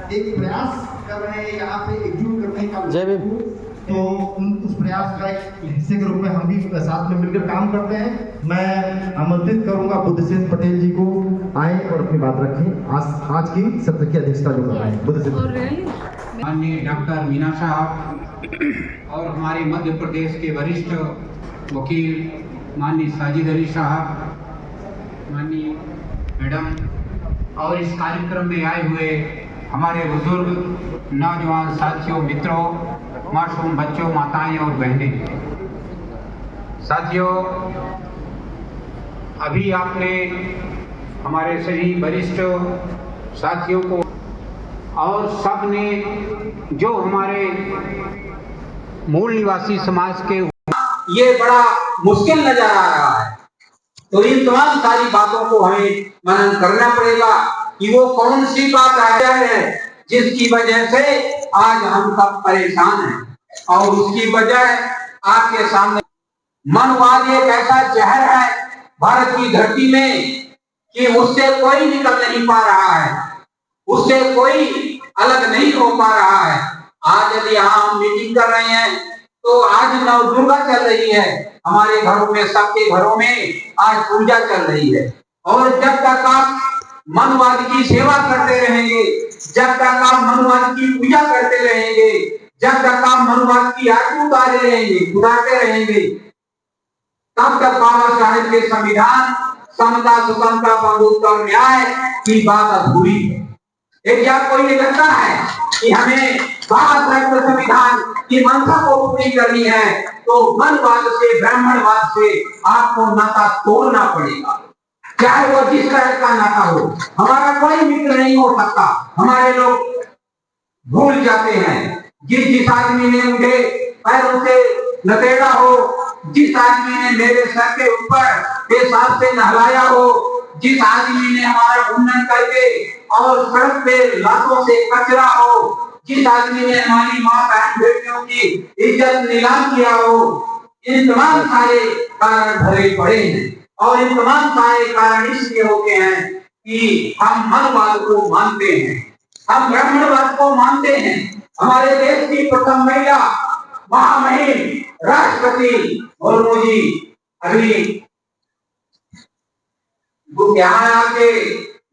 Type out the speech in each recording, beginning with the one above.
एक प्रयास कर रहे हैं यहाँ पे एकजुट करने का। जय भीम। तो उस प्रयास का एक हिस्से के रूप में हम भी साथ में मिलकर काम करते हैं। मैं आमंत्रित करूंगा बुद्धसेन पटेल जी को, आए और अपनी बात रखें। आज की सत्र की अध्यक्षता जो कर रहे हैं बुद्धसेन। माननीय डॉक्टर मीना साहब और हमारे मध्य प्रदेश के वरिष्ठ वकील माननीय साजिद अली साहब, माननीय मैडम और इस कार्यक्रम में आए हुए हमारे बुजुर्ग नौजवान साथियों, मित्रों, मासूम बच्चों, माताएं और बहनें। साथियों, अभी आपने हमारे सभी वरिष्ठ साथियों को और सब ने जो हमारे मूल निवासी समाज के ये बड़ा मुश्किल नजर आ रहा है, तो इन तमाम सारी बातों को हमें मनन करना पड़ेगा कि वो कौन सी बात है जिसकी वजह से आज हम सब परेशान हैं। और उसकी वजह आपके सामने, मनवाद एक ऐसा जहर है भारत की धरती में कि उससे कोई निकल नहीं पा रहा है, उससे कोई अलग नहीं हो पा रहा है। आज यदि हम मीटिंग कर रहे हैं तो आज नव दुर्गा चल रही है, हमारे घरों में, सबके घरों में आज पूजा चल रही है। और जब तक आप मनवाद की सेवा करते रहेंगे, जब तक आप मनवाद की पूजा करते रहेंगे, जब तक आप मनवाद की आरती उतारते रहेंगे, तब तक बाबा साहेब के संविधान, समता, सुगमता, बंधुत्व और न्याय की बात अधूरी है। एक क्या कोई ये लगता है कि हमें बाबा साहेब के संविधान की मंशा को पूरी करनी है तो मनवाद से, ब्राह्मणवाद से आपको नाता तोड़ना पड़ेगा, चाहे वो जिस तरह का नाता हो। हमारा कोई मित्र नहीं हो सकता। हमारे लोग भूल जाते हैं, जिस आदमी ने मुझे पैरों से लपेटा हो, जिस आदमी ने मेरे सर के ऊपर पेशाब से नहलाया हो, जिस आदमी ने हमारा उन्नयन करके और सड़क पे लातों से कचरा हो, जिस आदमी ने हमारी माँ बहन बेटियों की इज्जत नीलाम किया हो, इन तमाम सारे कारण भरे पड़े हैं। और इन तमाम सारे कारण इसलिए होते हैं कि हम मनवाद को मानते हैं, हम ब्राह्मणवाद को मानते हैं। हमारे देश की प्रथम महिला महामहिम राष्ट्रपति मुर्मू जी अभी यहाँ आके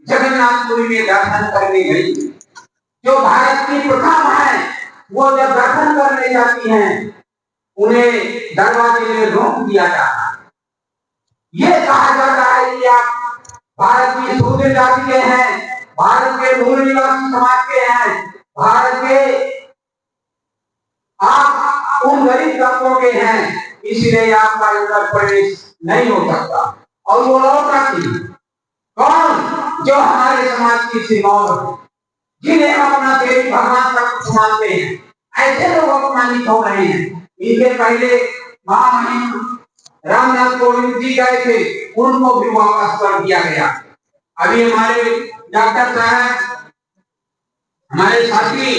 जगन्नाथपुरी में दर्शन करने गई। जो भारत की प्रथम है, वो जब दर्शन करने जाती हैं, उन्हें दरवाजे में रोक दिया जाता है। ये कहा जाता है कि आप भारत की शूद्र जाति के हैं, भारत के मूल निवासी समाज के हैं, भारत के आप उन गरीब तबकों के हैं, इसलिए आपका उत्तर प्रदेश नहीं हो सकता। और वो लोग कौन? जो हमारे समाज की सीमाओं, जिन्हें अपना देवी भगवान तक मानते हैं, ऐसे लोग अपमानित हो रहे हैं। इनके पहले महामहिम रामनाथ कोविंद जी गए थे, उनको भी वापस कर दिया गया। अभी हमारे डॉक्टर साहब, हमारे साथी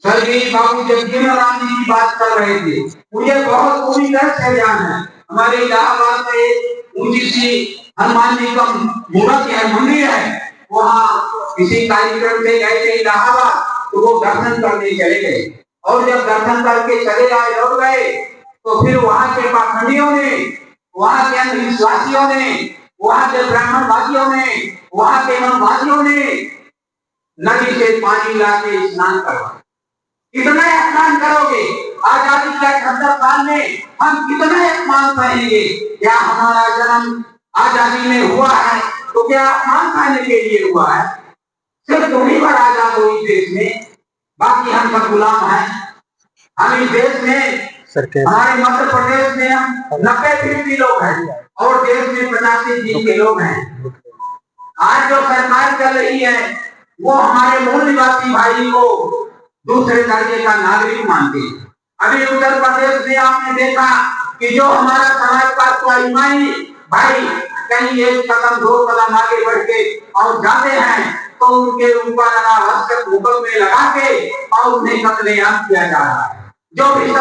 स्वर्गीय बाबू जगजीवन राम जी की बात कर रहे थे, मुझे बहुत पूरी तरह से ध्यान है। हमारे इलाहाबाद में ऊंची सी हनुमान जी का मूर्ति है, मंदिर है, वहाँ किसी कार्यक्रम से गए थे इलाहाबाद, तो वो दर्शन करने चले गए। और जब दर्शन करके चले आए, लौट गए, तो फिर वहाँ के पाखंडियों ने, वहाँ के अंधविश्वासियों ने, वहाँ के ब्राह्मणवादियों ने, वहाँ के मनवादियों ने नदी से पानी लाके स्नान करवाया। कितना अपमान करोगे? आजादी के 78 साल में हम कितना अपमान सहेंगे? क्या हमारा जन्म आजादी में हुआ है तो क्या अपमान सहने के लिए हुआ है? सिर्फ तुम ही पर आजाद हो इस देश में, बाकी हम सब गुलाम हैं। हम इस देश में, हमारे मध्य प्रदेश में हम 90% लोग हैं और देश में 85% के लोग हैं। आज जो सरकार चल रही है वो हमारे मूल निवासी भाई को दूसरे दर्जे का नागरिक मानते हैं। अभी उत्तर प्रदेश में आपने देखा कि जो हमारा समाज का स्वाभिमानी भाई कहीं एक कदम, 2 कदम आगे बढ़ के और जाते हैं तो उनके ऊपर अनावश्यक मुकदमे लगा के और उन्हें कत्लेआम किया जा रहा है। जो भी